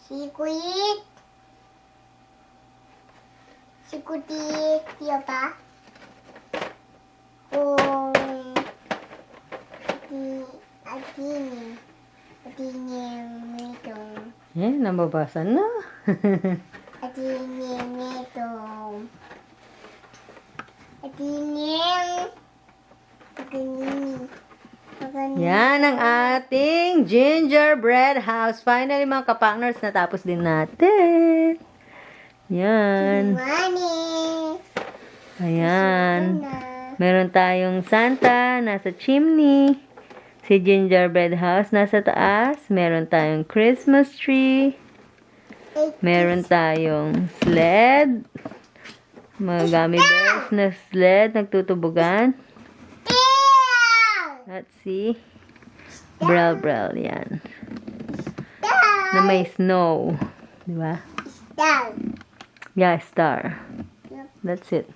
Sikuit. Sikutit. Siapa? Artinya itu. Nababasa na. Artinya itu. Artinya. Yan ang ating gingerbread house. Finally, mga kapakners, natapos din natin. Yan. Ayan. Meron tayong Santa, nasa chimney. Si gingerbread house, nasa taas. Meron tayong Christmas tree. Meron tayong sled. Mga gummy bears na sled, nagtutubugan. Let's see. Brielle, yan. Na may snow. Diba? Star. Yeah, star. That's it.